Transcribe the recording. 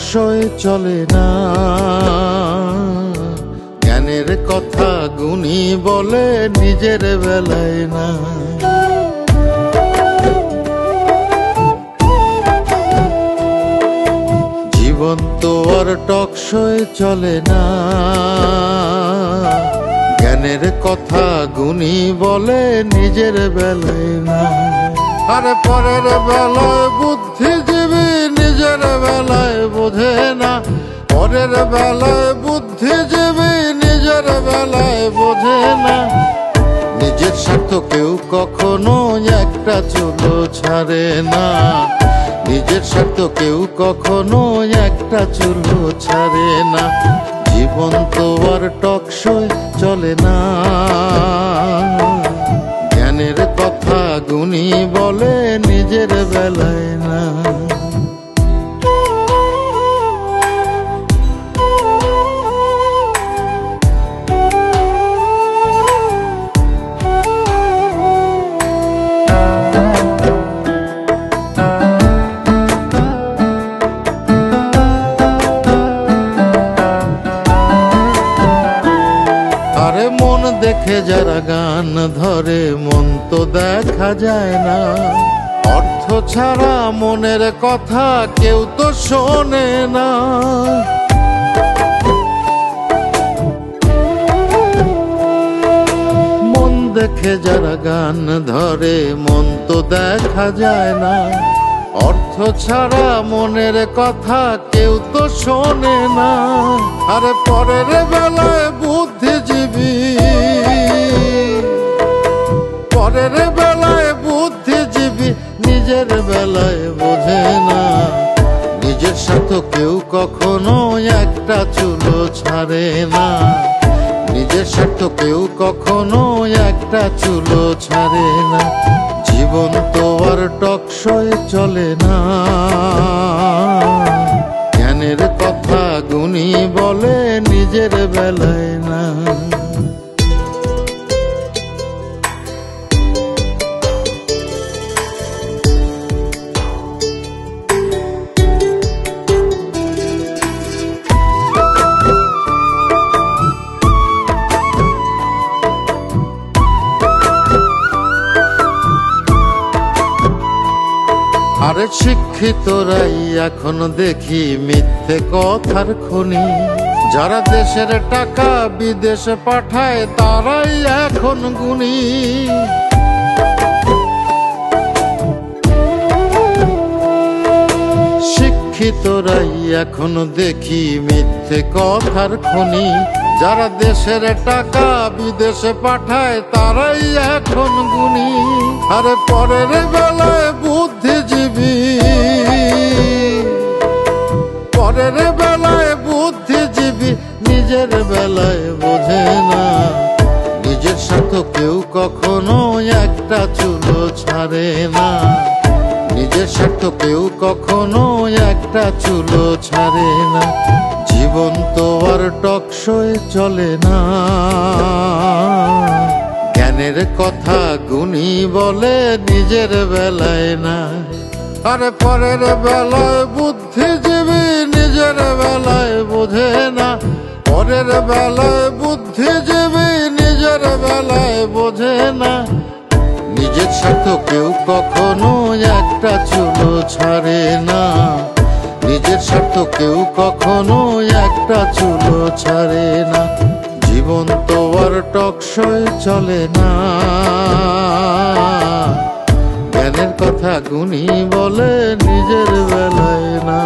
টকশোয় চলে না, জ্ঞানের কথা গুণী বলে নিজের বেলায় না। জীবন তো আর টকশোয় চলে না, জ্ঞানের কথা গুণী বলে নিজের বেলায় না। আরে পরের বেলায় বুদ্ধিজীবী নিজের বেলায় বোঝে না, পরের বেলায় বুদ্ধিজীবী নিজের বেলায় বোঝে না। নিজের স্বার্থ কেউ কখনো একটা চুলো ছাড়ে না, নিজের স্বার্থ কেউ কখনো একটা চুলো ছাড়ে না। জীবন তো আর টকশোয় চলে না, জ্ঞানের কথা গুণী বলে নিজের বেলায় না। আরে মন দেখে যারা গান ধরে মন তো দেখা যায় না, অর্থ ছাড়া মনের কথা কেউ তো শোনে না। মন দেখে যারা গান ধরে মন তো দেখা যায় না, অর্থ ছাড়া মনের কথা কেউ তো শোনে না। আরে পরের বেলায় বুদ্ধিজীবী, পরের বেলায় বুদ্ধিজীবী নিজের বেলায় বোঝে না। নিজের স্বার্থ কেউ কখনো একটা চুলো ছাড়ে না, নিজের স্বার্থ কেউ কখনো একটা চুলো ছাড়ে না। জীবন তো আর টকশোয় চলে না, জ্ঞানের কথা গুণী বলে নিজের বেলায় না। আরে শিক্ষিতরাই এখন দেখি মিথ্যে কথার খনি, যারা দেশের টাকা বিদেশে পাঠায় তারাই এখন গুণী। শিক্ষিতরাই এখন দেখি মিথ্যে কথার খনি, যারা দেশের টাকা বিদেশে পাঠায় তারাই এখন গুণী। আরে পরের বেলায় বুদ্ধিজীবী, পরের বেলায় বুদ্ধিজীবী নিজের বেলায় বোঝে না। নিজের স্বার্থ কেউ কখনো একটা চুলো ছাড়ে না, নিজের স্বার্থ কেউ কখনো একটা চুলো ছাড়ে না। জীবন তো আর টকশোয় চলে না, জ্ঞানের কথা গুণী বলে নিজের বেলায় না। আরে পরের বেলায় বুদ্ধিজীবী নিজের বেলায় বোঝে না, পরের বেলায় বুদ্ধিজীবী নিজের বেলায় বোঝে না। নিজের স্বার্থ কেউ কখনো একটা চুলো ছাড়ে না, নিজের স্বার্থ কেউ কখনো একটা চুলো ছাড়ে না। জীবন তো আর টকশোয় চলে না, জ্ঞানের কথা গুণী বলে নিজের বেলায় না।